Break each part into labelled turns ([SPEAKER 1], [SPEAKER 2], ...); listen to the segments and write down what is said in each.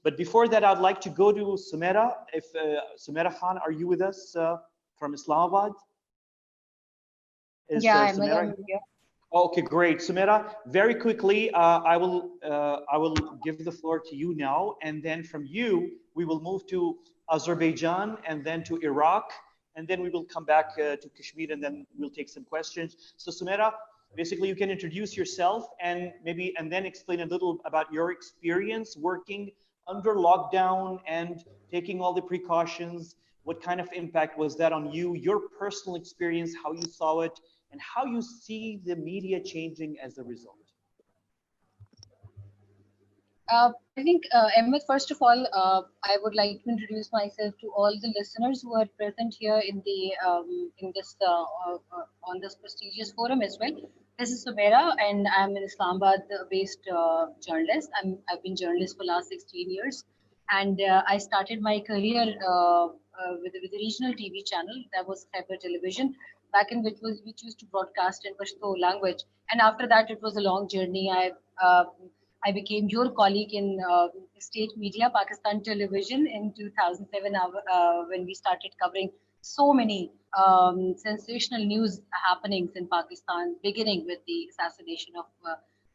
[SPEAKER 1] But before that, I'd like to go to Sumaira. If Sumaira Khan, are you with us from Islamabad?
[SPEAKER 2] Yeah, I'm here.
[SPEAKER 1] Okay, great. Sumaira, very quickly, I will give the floor to you now, and then from you, we will move to Azerbaijan, and then to Iraq, and then we will come back to Kashmir, and then we'll take some questions. So Sumaira, basically, you can introduce yourself and then explain a little about your experience working under lockdown and taking all the precautions. What kind of impact was that on you, your personal experience, how you saw it, and how you see the media changing as a result?
[SPEAKER 2] I think, Ahmed, first of all, I would like to introduce myself to all the listeners who are present here in the on this prestigious forum as well. This is Sumaira, and I'm an Islamabad-based journalist. I've been journalist for last 16 years, and I started my career with a regional TV channel that was Khyber Television, back in which used to broadcast in Pashto language. And after that, it was a long journey. I became your colleague in state media, Pakistan Television, in 2007 when we started covering so many sensational news happenings in Pakistan, beginning with the assassination of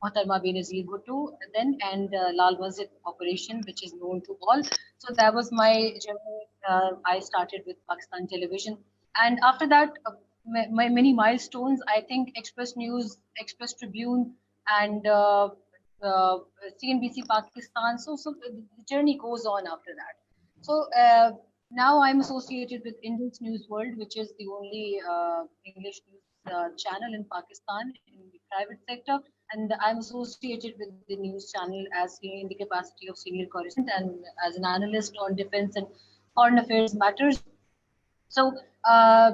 [SPEAKER 2] Mohtarma Benazir Bhutto then, and Lal Masjid operation, which is known to all. So that was my journey. I started with Pakistan Television. And after that, my many milestones, I think Express News, Express Tribune, and CNBC Pakistan. So the journey goes on after that. So now I'm associated with Indus News World, which is the only English news channel in Pakistan in the private sector, and I'm associated with the news channel as in the capacity of senior correspondent and as an analyst on defense and foreign affairs matters. So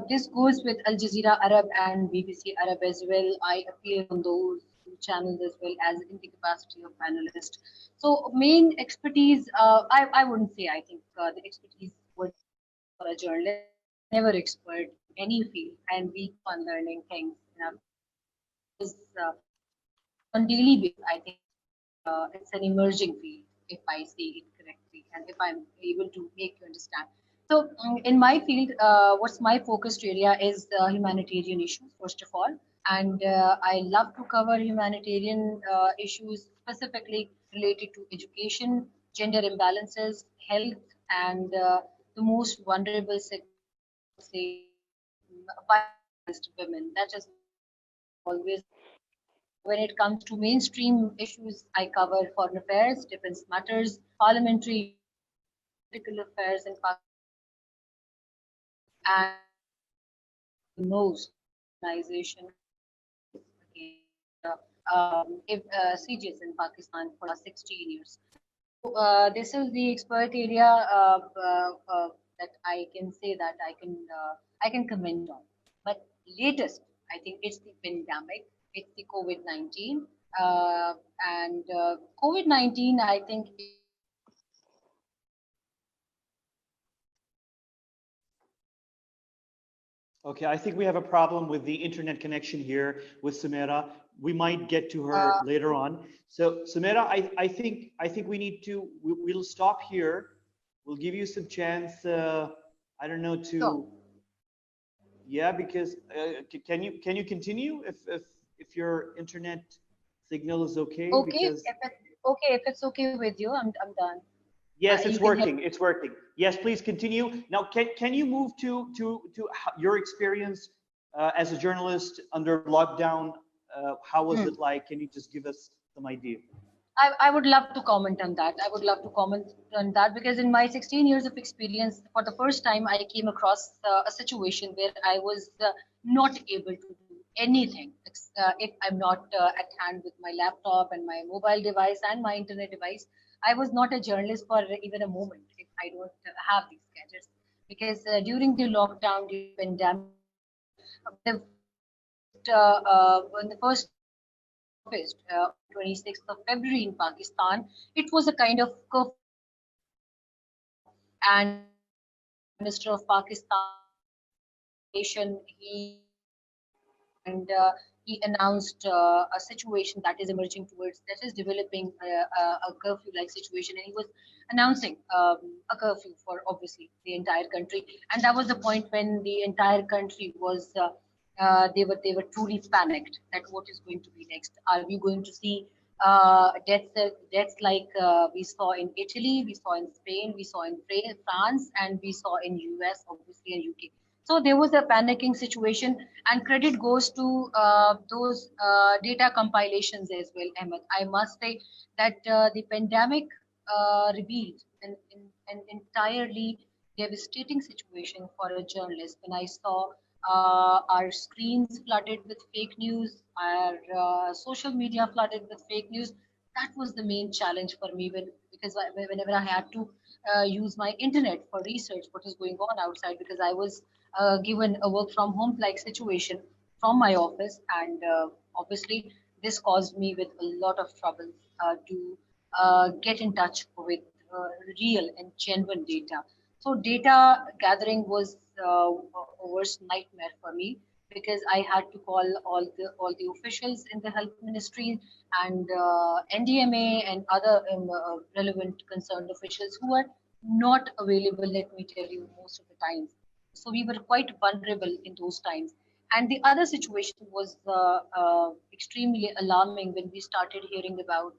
[SPEAKER 2] this goes with Al Jazeera Arab and BBC Arab as well. I appear on those channels as well as in the capacity of panelist. So main expertise, I wouldn't say, I think the expertise would for a journalist, never expert in any field, and we keep on learning things. On daily basis, I think it's an emerging field, if I say it correctly, and if I'm able to make you understand. So in my field, what's my focused area is humanitarian issues, first of all. And I love to cover humanitarian issues specifically related to education, gender imbalances, health, and the most vulnerable sector, say, violence women. That is always. When it comes to mainstream issues, I cover foreign affairs, defense matters, parliamentary, political affairs, and most organization CGS in Pakistan for 16 years. So, this is the expert area that I can say that I can comment on. But latest, I think it's the pandemic, it's the COVID-19, and COVID-19, I think.
[SPEAKER 1] Okay, I think we have a problem with the internet connection here with Sumaira. We might get to her later on. So Sumaira, I think we need to, we'll stop here. We'll give you some chance, I don't know, to,
[SPEAKER 2] Sure.
[SPEAKER 1] Yeah, because can you continue if your internet signal is okay?
[SPEAKER 2] Okay,
[SPEAKER 1] Because,
[SPEAKER 2] if it's okay with you, I'm done.
[SPEAKER 1] yes, it's working. It's working. Yes, please continue. Now, can you move to your experience as a journalist under lockdown? How was it like? Can you just give us some idea?
[SPEAKER 2] I would love to comment on that. I would love to comment on that because in my 16 years of experience, for the first time, I came across a situation where I was not able to do anything if I'm not at hand with my laptop and my mobile device and my internet device. I was not a journalist for even a moment if I don't have these gadgets. Because during the lockdown, during the pandemic, when the first 26th of February in Pakistan, it was a kind of curfew. And Minister of Pakistan, he and he announced a situation that is emerging towards, that is developing a curfew-like situation, and he was announcing a curfew for obviously the entire country. And that was the point when the entire country was they were truly panicked that what is going to be next. Are we going to see deaths like we saw in Italy, we saw in Spain, we saw in France, and we saw in US, obviously, and UK. So there was a panicking situation, and credit goes to those data compilations as well, Ahmed. I must say that the pandemic revealed an entirely devastating situation for a journalist. When I saw our screens flooded with fake news, our social media flooded with fake news, that was the main challenge for me because whenever I had to use my internet for research what is going on outside, because I was given a work from home like situation from my office, and obviously this caused me with a lot of trouble to get in touch with real and genuine data. So data gathering was a worst nightmare for me, because I had to call all the officials in the health ministry and NDMA and other relevant concerned officials who were not available. Let me tell you, most of the times. So we were quite vulnerable in those times. And the other situation was extremely alarming when we started hearing about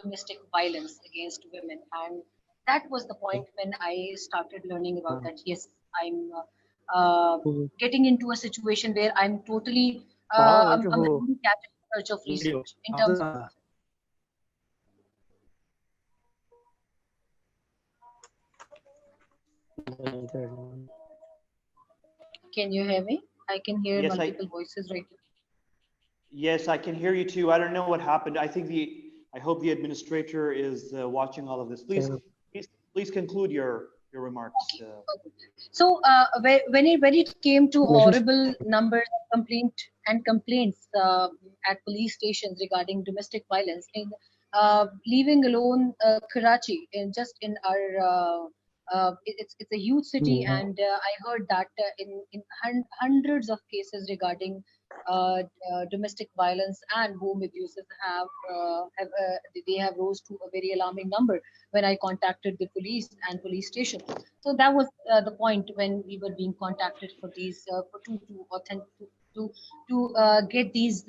[SPEAKER 2] domestic violence against women. And that was the point when I started learning about that. Yes, I'm getting into a situation where I'm totally I'm really captive in search of research in terms of. Can you hear me? I can hear multiple voices right now.
[SPEAKER 1] Yes, I can hear you too. I don't know what happened. I hope the administrator is watching all of this. Please conclude your remarks.
[SPEAKER 2] Okay. So when it came to horrible numbers of complaints at police stations regarding domestic violence, leaving alone Karachi, in our it's a huge city, and I heard that in hundreds of cases regarding domestic violence and home abuses they have rose to a very alarming number when I contacted the police and police station. So that was the point when we were being contacted for these to get these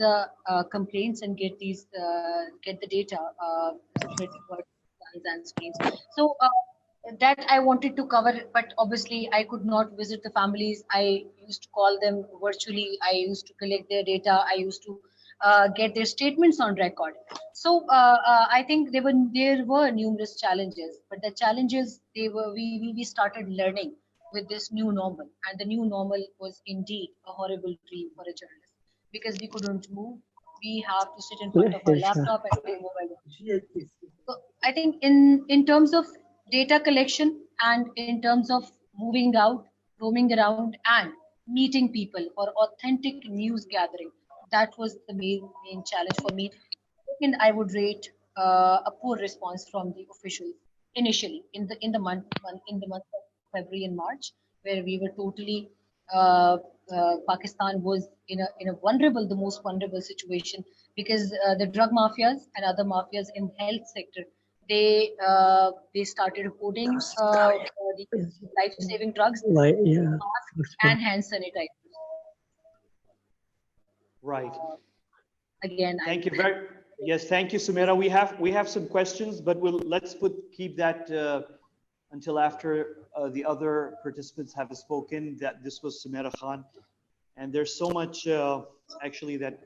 [SPEAKER 2] complaints and get the data with and screens. So that I wanted to cover, but obviously I could not visit the families. I used to call them virtually. I used to collect their data. I used to get their statements on record. So I think there were numerous challenges, but the challenges we started learning with this new normal, and the new normal was indeed a horrible dream for a journalist, because we couldn't move. We have to sit in front of our laptop and play mobile. So I think in terms of data collection and in terms of moving out, roaming around, and meeting people for authentic news gathering, that was the main challenge for me. Second, I would rate a poor response from the officials initially in the month of February and March, where we were totally Pakistan was the most vulnerable situation, because the drug mafias and other mafias in health sector, they started hoarding the life-saving drugs, masks, and hand sanitizers.
[SPEAKER 1] Right.
[SPEAKER 2] Again,
[SPEAKER 1] thank you very. Yes, thank you, Sumaira. We have some questions, but let's keep that until after the other participants have spoken. That this was Sumaira Khan, and there's so much actually that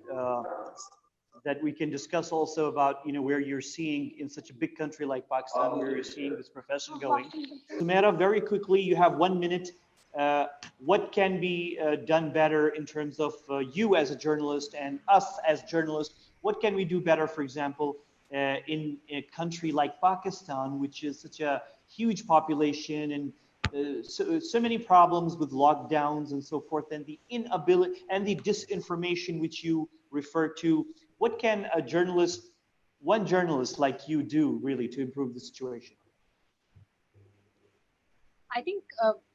[SPEAKER 1] we can discuss also about where you're seeing in such a big country like Pakistan, where you're seeing this profession going. Sumaira, very quickly, you have 1 minute. What can be done better in terms of you as a journalist and us as journalists? What can we do better, for example, in a country like Pakistan, which is such a huge population and so many problems with lockdowns and so forth, and the inability and the disinformation which you refer to? What can one journalist like you do really to improve the situation?
[SPEAKER 2] I think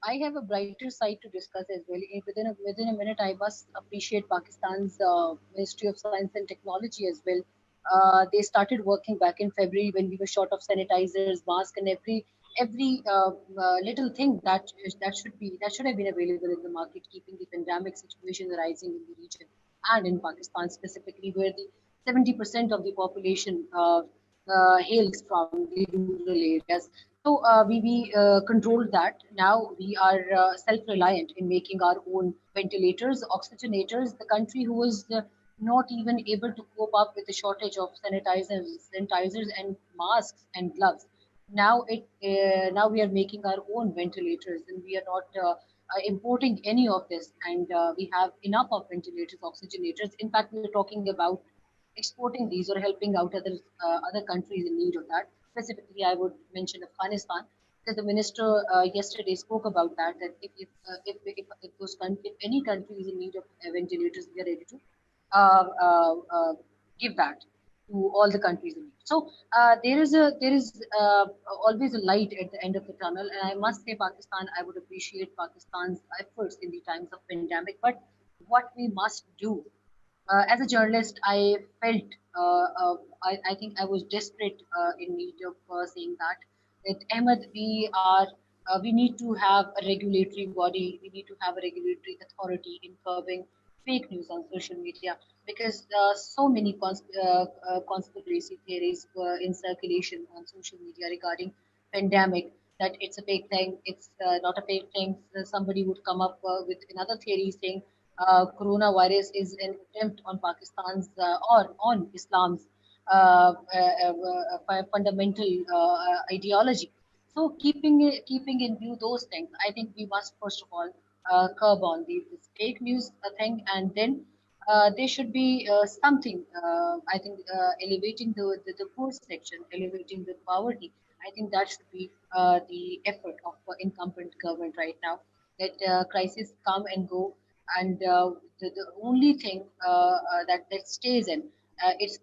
[SPEAKER 2] I have a brighter side to discuss as well. Within a minute, I must appreciate Pakistan's Ministry of Science and Technology as well. They started working back in February when we were short of sanitizers, masks, and every little thing that should have been available in the market, keeping the pandemic situation arising in the region and in Pakistan specifically, where the 70% of the population hails from the rural areas. So we controlled that. Now we are self-reliant in making our own ventilators, oxygenators. The country who was not even able to cope up with the shortage of sanitizers and masks and gloves. Now we are making our own ventilators, and we are not importing any of this. And we have enough of ventilators, oxygenators. In fact, we are talking about exporting these or helping out other countries in need of that. Specifically, I would mention Afghanistan, because the minister yesterday spoke about that. That if any country is in need of ventilators, we are ready to uh, uh, uh, give that to all the countries in need. So there is always a light at the end of the tunnel, and I must say, Pakistan. I would appreciate Pakistan's efforts in the times of pandemic, but what we must do as a journalist, I felt, I think I was desperate in need of saying that Ahmed, we need to have a regulatory body, we need to have a regulatory authority in curbing fake news on social media, because so many conspiracy theories were in circulation on social media regarding pandemic, that it's a fake thing, it's not a fake thing. Somebody would come up with another theory saying coronavirus is an attempt on Pakistan's or on Islam's fundamental ideology. So keeping in view those things, I think we must first of all curb on this fake news thing, and then there should be something. I think elevating the poor section, elevating the poverty. I think that should be the effort of incumbent government right now. That crises come and go, and the only thing that stays in it's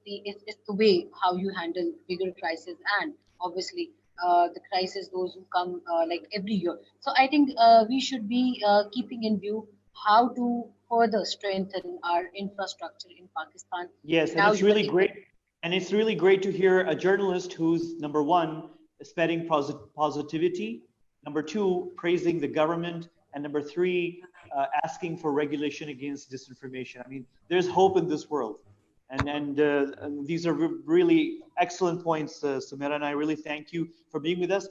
[SPEAKER 2] the way how you handle bigger crisis, and obviously the crisis those who come like every year. So I think we should be keeping in view how to further strengthen our infrastructure in Pakistan.
[SPEAKER 1] Yes, and
[SPEAKER 2] Now
[SPEAKER 1] it's
[SPEAKER 2] you were
[SPEAKER 1] really great. And it's really great to hear a journalist who's number one, spreading positivity, number two, praising the government, and number three, asking for regulation against disinformation. I mean, there's hope in this world. And these are really excellent points, Sumaira, and I really thank you for being with us.